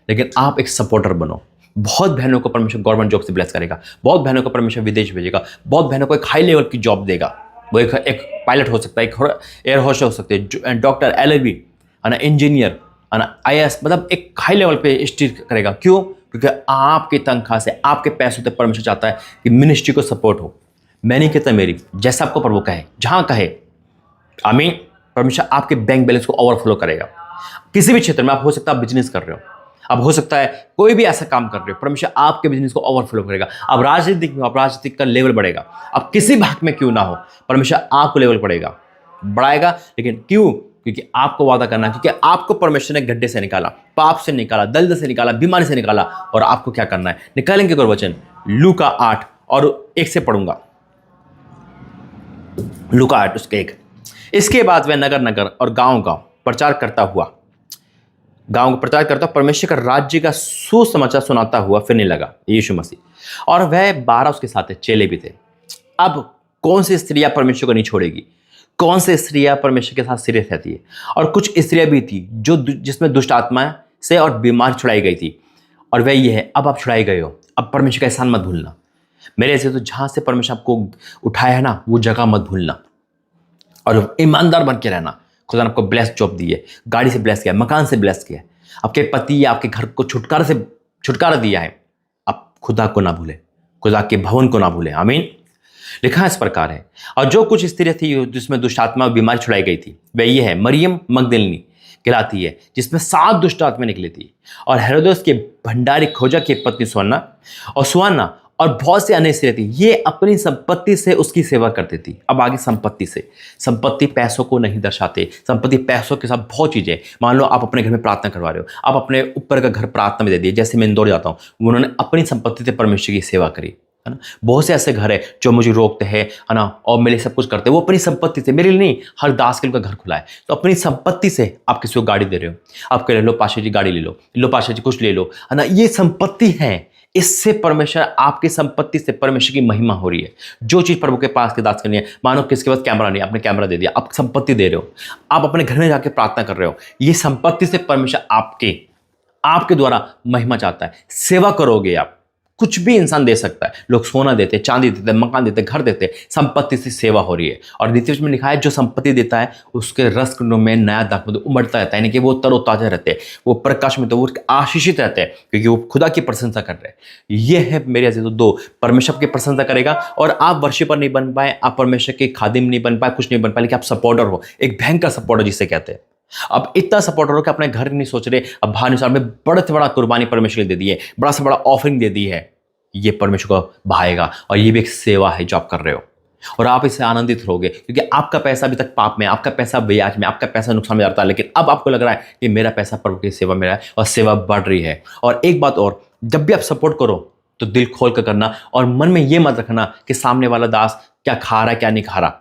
S1: लेकिन आप एक सपोर्टर बनो। बहुत बहनों को परमेश्वर गवर्नमेंट जॉब से ब्लेस करेगा, बहुत बहनों को परमेश्वर विदेश भेजेगा, बहुत बहनों को एक हाई लेवल की जॉब देगा। वो एक पायलट हो सकता है, एक एयर होस्टेस हो सकते हैं, डॉक्टर, LLB, है ना, इंजीनियर, है ना, IAS, मतलब एक हाई लेवल पे स्टीज करेगा। क्यों? क्योंकि आपकी तनख्वाह से, आपके पैसों से परमेश्वर चाहता है कि मिनिस्ट्री को सपोर्ट हो। मैं नहीं कहता मेरी, जैसा आपको प्रभु कहे, जहां कहे। आमीन। परमेश्वर आपके बैंक बैलेंस को ओवरफ्लो करेगा। किसी भी क्षेत्र में आप, हो सकता है आप बिजनेस कर रहे हो, अब हो सकता है कोई भी ऐसा काम कर रहे हो, परमेश्वर आपके बिजनेस को ओवरफ्लो करेगा। अब राजनीतिक में, आप राजनीतिक का लेवल बढ़ेगा, अब किसी भाग में क्यों ना हो, परमेश्वर आपको लेवल बढ़ेगा, बढ़ाएगा। लेकिन क्यों? क्योंकि आपको वादा करना, क्योंकि आपको परमेश्वर ने गड्ढे से निकाला, पाप से निकाला, दलदल से निकाला, बीमारी से निकाला, और आपको क्या करना है? निकालेंगे। और वचन लूका 8 और 1 से पढ़ूंगा। लूका 8 उसके 1। इसके बाद वह नगर नगर और गांव गांव प्रचार करता हुआ, परमेश्वर का राज्य का सुसमाचार सुनाता हुआ फिरने लगा, यीशु मसीह। और वह 12 उसके साथ चेले भी थे। अब कौन सी स्त्रियां परमेश्वर को नहीं छोड़ेगी? कौन सी स्त्रियां परमेश्वर के साथ सीरियस रहती है? और कुछ स्त्रियां भी थी जो जिसमें दुष्ट आत्मा से और बीमार छुड़ाई गई थी। और वह ये है, अब आप छुड़ाए गए हो, अब परमेश्वर का एहसान मत भूलना। मेरे ऐसे तो जहां से परमेश्वर आपको उठाया है ना, वो जगह मत भूलना और ईमानदार बन के रहना। खुदा ने आपको ब्लेस जॉब दी है, गाड़ी से ब्लेस किया, मकान से ब्लेस किया, आपके पति या आपके घर को छुटकारा दिया है। आप खुदा को ना भूले, खुदा के भवन को ना भूले। आमीन। लिखा इस प्रकार है, और जो कुछ स्त्री थी जिसमें दुष्ट आत्मा और बीमारी छुड़ाई गई थी, वह ये है, मरियम मगदलिनी कहलाती है, जिसमें 7 दुष्ट आत्मा निकली थी, और हेरोदेस के भंडारी खोजा की पत्नी सुवन्ना और बहुत से अन्य स्त्रियां थी, ये अपनी संपत्ति से उसकी सेवा करती थी। अब आगे संपत्ति से, संपत्ति पैसों को नहीं दर्शाते, संपत्ति पैसों के साथ बहुत चीजें। मान लो आप अपने घर में प्रार्थना करवा रहे हो, आप अपने ऊपर का घर प्रार्थना में दे दिए, जैसे मैं इंदौर जाता हूँ, उन्होंने अपनी संपत्ति से परमेश्वर की सेवा करी, है ना। बहुत से ऐसे घर है जो मुझे रोकते हैं, है ना, और मेरे सब कुछ करते हैं, वो अपनी संपत्ति से, मेरे लिए नहीं, हर दास के लिए घर खुला है, तो अपनी संपत्ति से आप किसी को गाड़ी दे रहे हो, आप कह रहे लो पाशा जी गाड़ी ले लो पाशा जी कुछ ले लो, है ना, ये संपत्ति है। इससे परमेश्वर, आपकी संपत्ति से परमेश्वर की महिमा हो रही है। जो चीज प्रभु के पास के दास करनी है, मानो किसके पास कैमरा नहीं, आपने कैमरा दे दिया, आप संपत्ति दे रहे हो, आप अपने घर में जाके प्रार्थना कर रहे हो, ये संपत्ति से परमेश्वर आपके द्वारा महिमा चाहता है। सेवा करोगे आप, कुछ भी इंसान दे सकता है, लोग सोना देते, चांदी देते, मकान देते, घर देते, संपत्ति से सेवा हो रही है। और नीति में लिखा है, जो संपत्ति देता है उसके रस में नया दाखमधु उमड़ता रहता है, यानी कि वो तरोताजा रहते हैं, वो प्रकाश में, तो वो आशीषित रहते हैं, क्योंकि वो खुदा की प्रशंसा कर रहे हैं। ये है मेरे अजीज दो, परमेश्वर की प्रशंसा करेगा, और आप वर्शिपर नहीं बन पाए, आप परमेश्वर के खादिम नहीं बन पाए, कुछ नहीं बन पाए, लेकिन आप सपोर्टर हो, एक भयंकर सपोर्टर जिसे कहते हैं। अब इतना सपोर्टर हो कि अपने घर नहीं सोच रहे, अब बाहर नहीं, में बड़े से बड़ा कुर्बानी परमेश्वर दे दी है, बड़ा से बड़ा ऑफरिंग दे दी है, ये परमेश्वर को भाएगा, और ये भी एक सेवा है जो आप कर रहे हो, और आप इससे आनंदित रहोगे, क्योंकि आपका पैसा अभी तक पाप में, आपका पैसा ब्याज में, आपका पैसा नुकसान में जाता है, लेकिन अब आपको लग रहा है कि मेरा पैसा प्रभु की सेवा में है, और सेवा बढ़ रही है। और एक बात और, जब भी आप सपोर्ट करो तो दिल खोल कर करना, और मन में ये मत रखना कि सामने वाला दास क्या खा रहा है क्या नहीं खा रहा।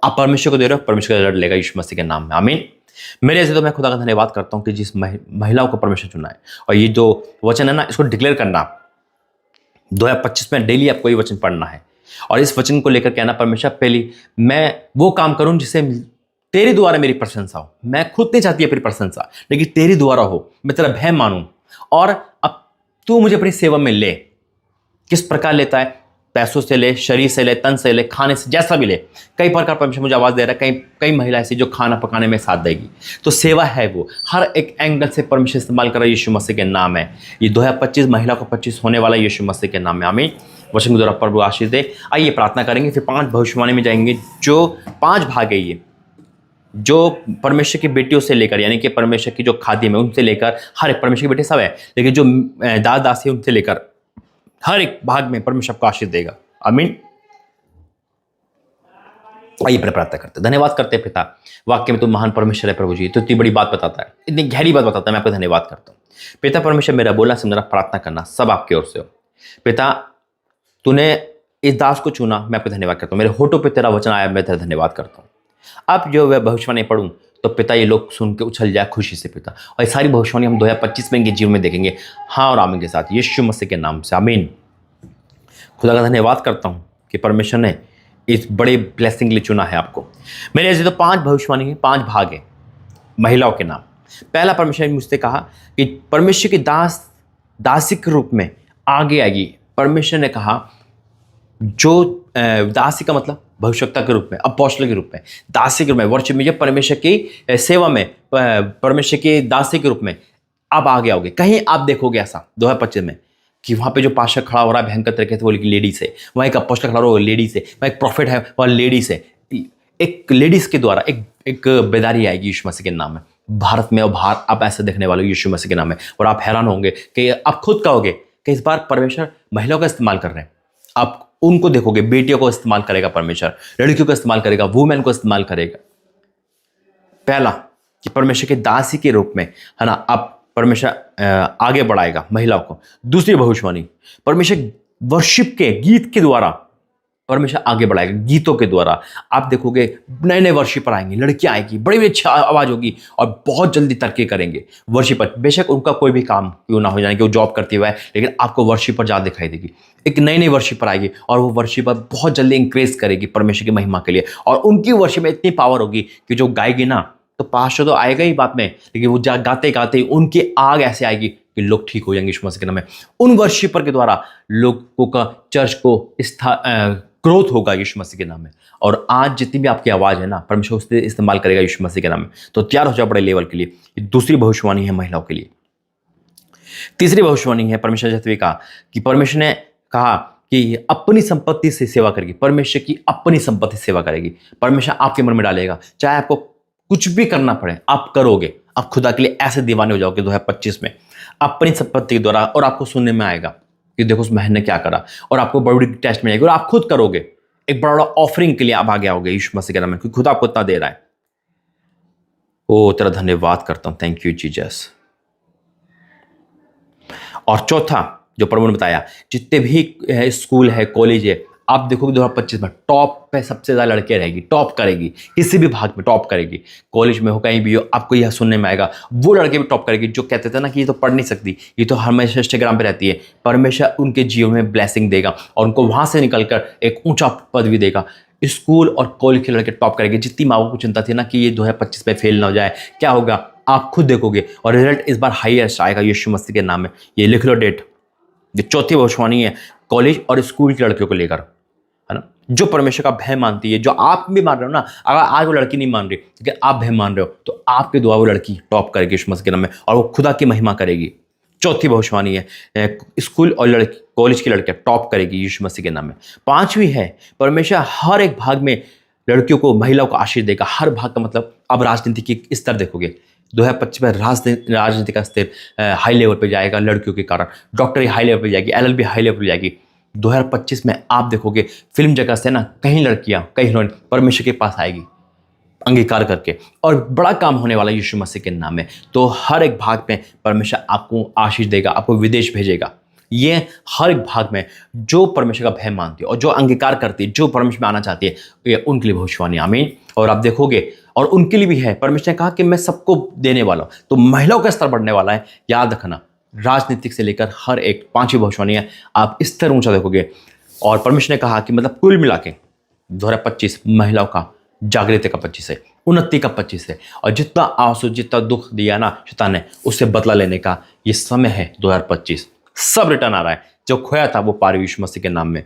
S1: आप परमेश्वर को दे रहे हो, परमेश्वर का रिजल्ट लेगा यीशु मसीह के नाम में। आमीन। मेरे ऐसे तो मैं खुदा का धन्यवाद करता हूं कि जिस महिलाओं को परमेश्वर चुना है, और ये जो वचन है ना, इसको डिक्लेयर करना, 2025 में डेली आपको ये वचन पढ़ना है, और इस वचन को लेकर कहना, परमेश्वर पहली मैं वो काम करूं जिससे तेरे द्वारा मेरी प्रशंसा हो। मैं खुद नहीं चाहती अपनी प्रशंसा, लेकिन तेरी द्वारा हो, मैं तेरा भय मानूं, और अब तू मुझे अपनी सेवा में ले। किस प्रकार लेता है? पैसों से ले, शरीर से ले, तन से ले, खाने से, जैसा भी ले। कई प्रकार परमेश्वर मुझे आवाज दे रहा है, कई महिला ऐसी जो खाना पकाने में साथ देगी, तो सेवा है वो, हर एक एंगल से परमेश्वर इस्तेमाल कर रहा है। यीशु मसीह के नाम है ये 2025 महिला को 25 होने वाला यीशु मसीह के नाम में। आमीन। वचन के द्वारा प्रभु आशीष दे। आइए प्रार्थना करेंगे, फिर 5 भविष्यवाणी में जाएंगे, जो 5 भाग है ये, जो परमेश्वर की बेटियों से लेकर, यानी कि परमेश्वर की जो खादिम है उनसे लेकर, हर एक परमेश्वर की बेटी सब है, लेकिन जो दास दासी है उनसे लेकर हर एक भाग में परमेश्वर को आशीष देगा। आमीन। आइए प्रार्थना करते, धन्यवाद करते पिता, वाक्य में तुम महान परमेश्वर है प्रभु जी, तो इतनी बड़ी बात बताता है, इतनी गहरी बात बताता है, मैं आपको धन्यवाद करता हूँ पिता। परमेश्वर मेरा बोलना समझना, प्रार्थना करना सब आपकी ओर से हो पिता। तूने इस दास को चुना, मैं आपको धन्यवाद करता हूँ। मेरे होठों पे तेरा वचन आया, मैं तेरा धन्यवाद करता हूँ। अब जो वह भविष्यवाणी पढ़ूं तो पिता ये लोग सुन के उछल जाए खुशी से पिता, और ये सारी भविष्यवाणी हम 2025 में इनके जीवन में देखेंगे, हाँ और आमीन के साथ, यीशु मसीह के नाम से आमीन। खुदा का धन्यवाद करता हूँ कि परमेश्वर ने इस बड़े ब्लेसिंग लिए चुना है आपको। मेरे ऐसे तो 5 भविष्यवाणी है, 5 भाग है महिलाओं के नाम। पहला, परमेश्वर ने मुझसे कहा कि परमेश्वर की दासी के रूप में आगे आएगी। परमेश्वर ने कहा जो दासी का मतलब भविष्यवक्ता के रूप में, अपोस्टल के रूप में, दासी के रूप में, वर्षिप में, परमेश्वर की सेवा में, परमेश्वर की दासी के रूप में आप आगे आओगे। कहीं आप देखोगे ऐसा 2025 में कि वहाँ पे जो पाशा खड़ा हो रहा है भयंकर तरीके से, वो लेडीज है, वहाँ एक अपोस्टल खड़ा हो रहा है, लेडीज है, वहाँ एक प्रॉफिट है, वहाँ लेडीज है। एक लेडीज के द्वारा एक बेदारी आएगी यीशु मसीह के नाम में भारत में, और बाहर आप ऐसे देखने वाले हो यीशु मसीह के नाम में, और आप हैरान होंगे कि आप खुद कहोगे कि इस बार परमेश्वर महिलाओं का इस्तेमाल कर रहे हैं। आप उनको देखोगे, बेटियों को इस्तेमाल करेगा परमेश्वर, लड़कियों को इस्तेमाल करेगा, वुमेन को इस्तेमाल करेगा। पहला कि परमेश्वर के दासी के रूप में, है ना, आप परमेश्वर आगे बढ़ाएगा महिलाओं को। दूसरी भविष्यवाणी, परमेश्वर वर्शिप के गीत के द्वारा परमेश्वर आगे बढ़ाएगा, गीतों के द्वारा। आप देखोगे नए नए वर्शिपर आएंगे, लड़कियां आएंगी, बड़ी बड़ी अच्छी आवाज होगी, और बहुत जल्दी तरक्की करेंगे वर्शिपर। बेशक उनका कोई भी काम क्यों ना हो, यानी कि वो जॉब करती हुआ है, लेकिन आपको वर्शिपर ज़्यादा दिखाई देगी। एक नई नई वर्शिपर आएगी, और वो वर्शिपर बहुत जल्दी इंक्रेज करेगी परमेश्वर की महिमा के लिए, और उनकी वर्शिप में इतनी पावर होगी कि जो गाएगी ना, तो पास्टर तो आएगा ही बात में, लेकिन वो गाते गाते उनकी आग ऐसे आएगी कि लोग ठीक हो जाएंगे यीशु मसीह के नाम में। उन वर्शिपर के द्वारा लोगों का चर्च को ग्रोथ होगा यीशु मसीह के नाम में। और आज जितनी भी आपकी आवाज़ है ना, परमेश्वर उससे इस्तेमाल करेगा यीशु मसीह के नाम में। तो तैयार हो जाओ बड़े लेवल के लिए। ये दूसरी भविष्यवाणी है महिलाओं के लिए। तीसरी भविष्यवाणी है, परमेश्वर ने कहा कि परमेश्वर ने कहा कि अपनी संपत्ति से सेवा करेगी। परमेश्वर की अपनी संपत्ति से सेवा करेगी। परमेश्वर आपके मन में डालेगा, चाहे आपको कुछ भी करना पड़े आप करोगे। आप खुदा के लिए ऐसे दीवाने हो जाओगे 2025 में अपनी संपत्ति के द्वारा। और आपको सुनने में आएगा कि देखो उस बहन ने क्या करा, और आपको बड़ी टेस्ट में आएगी और आप खुद करोगे। एक बड़ा ऑफरिंग के लिए आप आगे आओगे यीशु मसीह के नाम में, क्योंकि खुदा आपको इतना दे रहा है। ओ तेरा धन्यवाद करता हूं, थैंक यू जीसस। और चौथा जो प्रभु ने बताया, जितने भी स्कूल है, कॉलेज है, आप देखोगे 2025 में टॉप पे सबसे ज्यादा लड़कियां रहेगी, टॉप करेगी, किसी भी भाग में टॉप करेगी। कॉलेज में हो, कहीं भी हो, आपको यह सुनने में आएगा वो लड़के भी टॉप करेगी जो कहते थे ना कि ये तो पढ़ नहीं सकती, ये तो हमेशा इंस्टाग्राम पे रहती है। परमेश्वर उनके जीवन में ब्लेसिंग देगा और उनको वहां से निकलकर एक ऊंचा पद भी देगा। स्कूल और कॉलेज के लड़के टॉप करेंगे। जितनी माँ को चिंता थी ना कि ये 2025 में फेल ना हो जाए, क्या होगा आप खुद देखोगे। और रिजल्ट इस बार हाईएस्ट आएगा यीशु मसीह के नाम में। ये लिख लो डेट। ये चौथी भविष्यवाणी है कॉलेज और स्कूल के लड़कियों को लेकर, है ना, जो परमेश्वर का भय मानती है, जो आप भी मान रहे हो ना। अगर आज वो लड़की नहीं मान रही लेकिन आप भय मान रहे हो, तो आपके दुआ वो लड़की टॉप करेगी यीशु मसीह के नाम में, और वो खुदा की महिमा करेगी। चौथी भविष्यवाणी है स्कूल और लड़की कॉलेज की लड़कियां टॉप करेगी यीशु मसीह के नाम में। पांचवी है परमेश्वर हर एक भाग में लड़कियों को, महिलाओं को आशीष देगा। हर भाग का मतलब अब राजनीति की स्तर देखोगे 2025 में राजनीति का स्तर हाई लेवल पे जाएगा लड़कियों के कारण। डॉक्टरी हाई लेवल पे जाएगी, LLB हाई लेवल पे जाएगी। 2025 में आप देखोगे फिल्म जगत से ना कहीं लड़कियां, कहीं हीरोइन परमेश्वर के पास आएगी अंगीकार करके, और बड़ा काम होने वाला यीशु मसीह के नाम में। तो हर एक भाग में परमेश्वर आपको आशीष देगा, आपको विदेश भेजेगा। ये हर एक भाग में जो परमेश्वर का भय मानती है और जो अंगीकार करती है, जो परमेश्वर में आना चाहती है, ये उनके लिए भविष्यवाणी। आमीन। और आप देखोगे और उनके लिए भी है। परमेश्वर ने कहा कि मैं सबको देने वाला हूं, तो महिलाओं का स्तर बढ़ने वाला है। याद रखना, राजनीतिक से लेकर हर एक पांचवी भविष्यवाणी है, आप स्तर ऊंचा देखोगे। और परमेश्वर ने कहा कि मतलब कुल मिला के 2025 महिलाओं का जागृति का 25 है, उन्नति का 25 है। और जितना आंसू, जितना दुख दिया ना शैतान ने, उससे बदला लेने का ये समय है 2025। सब रिटर्न आ रहा है। जो खोया था वो पा रहे यीशु मसीह के नाम में।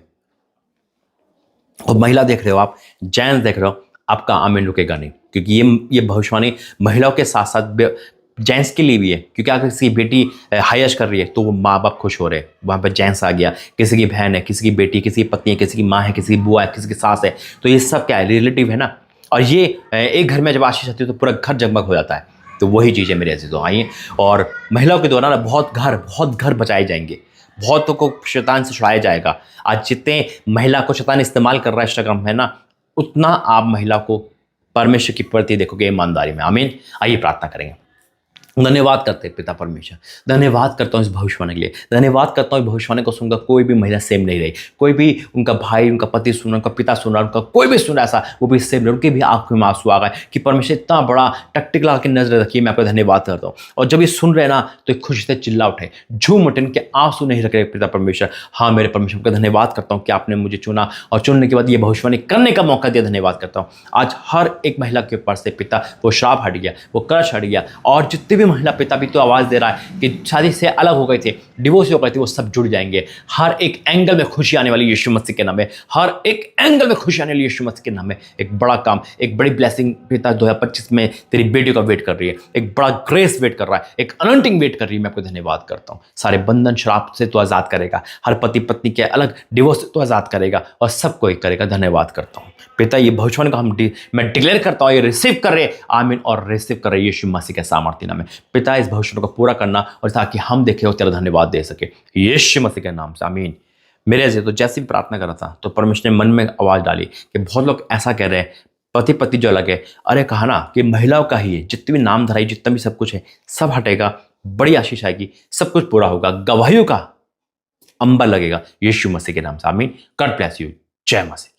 S1: और महिला देख रहे हो आप, जेंट्स देख रहे हो, आपका आमीन रुकेगा नहीं, क्योंकि ये भविष्यवाणी महिलाओं के साथ साथ जेंट्स के लिए भी है। क्योंकि अगर किसी की बेटी हाईएस्ट कर रही है तो वो माँ बाप खुश हो रहे हैं, वहाँ पर जेंट्स आ गया, किसी की बहन है, किसी की बेटी, किसी की पत्नी है, किसी की माँ है, किसी की बुआ है, किसी की सास है। तो ये सब क्या है, रिलेटिव है ना। और ये एक घर में जब आशीष आती है तो पूरा घर जगमग हो जाता है। तो वही चीज़ है मेरे ऐसे। तो आइए, और महिलाओं के द्वारा ना बहुत घर बचाए जाएंगे, बहुतों को शैतान से छुड़ाया जाएगा। आज जितने महिला को शैतान इस्तेमाल कर रहा है इंस्टाग्राम है ना, उतना आप महिला को परमेश्वर की प्रति देखोगे ईमानदारी में। आमीन। आइए प्रार्थना करेंगे। धन्यवाद करते हैं पिता परमेश्वर, धन्यवाद करता हूँ इस भविष्यवाणी के लिए। धन्यवाद करता हूँ इस भविष्यवाणी को सुनकर कोई भी महिला सेम नहीं रही। कोई भी उनका भाई, उनका पति सुन रहा, उनका पिता सुन रहा, उनका कोई भी सुन रहा ऐसा, वो भी सेम, उनके भी आंखों में आंसू आ गए कि परमेश्वर इतना बड़ा टैक्टिक लगा के नजर रखिए। मैं आपका धन्यवाद करता हूँ। और जब ये सुन रहे ना तो एक खुशी से चिल्ला उठे, झूम उठे, उनके आंसू नहीं रख रहे पिता परमेश्वर। हाँ मेरे परमेश्वर का धन्यवाद करता हूँ कि आपने मुझे चुना और चुनने के बाद ये भविष्यवाणी करने का मौका दिया। धन्यवाद करता हूँ। आज हर एक महिला के ऊपर से पिता वो श्राप हट गया, वो कर्ज हट गया। और जितने भी महिला पिता भी तो आवाज दे रहा है कि शादी से अलग हो गए थे, डिवोर्स हो गए थे, वो सब जुड़ जाएंगे। हर एक एंगल में खुशी आने वाली यीशु मसीह के नाम में। हर एक एंगल में खुशी आने वाली यीशु मसीह के नाम में। एक बड़ा काम, एक बड़ी ब्लेसिंग पिता 2025 में तेरी बेटी का वेट कर रही है। एक बड़ा ग्रेस वेट कर रहा है, एक अनॉइंटिंग वेट कर रही है। मैं आपको धन्यवाद करता हूँ। सारे बंधन श्राप से तो आजाद करेगा, हर पति पत्नी के अलग डिवोर्स से तो आजाद करेगा, और सबको एक करेगा। धन्यवाद करता हूँ पिता। ये भविष्यवाणी का मैं डिक्लेयर करता हूँ, ये रिसीव कर रहे। आमीन। और रिसीव कर रहे यीशु मसीह के सामर्थ्य नाम में पिता। इस भविष्यवाणी को पूरा करना, और ताकि हम देखें और तेरा धन्यवाद दे सके यीशु मसीह के नाम से। आमीन। मेरे से तो जैसे भी प्रार्थना कर रहा था तो परमेश्वर ने मन में आवाज डाली कि बहुत लोग ऐसा कह रहे हैं, पति पति जो अलग है। अरे कहा ना कि महिलाओं का ही है, जितनी भी नाम धराई, जितना भी सब कुछ है, सब हटेगा, बड़ी आशीष आएगी, सब कुछ पूरा होगा, गवाहियों का अंबर लगेगा यीशु मसीह के नाम से। आमीन। God bless you. जय मसीह।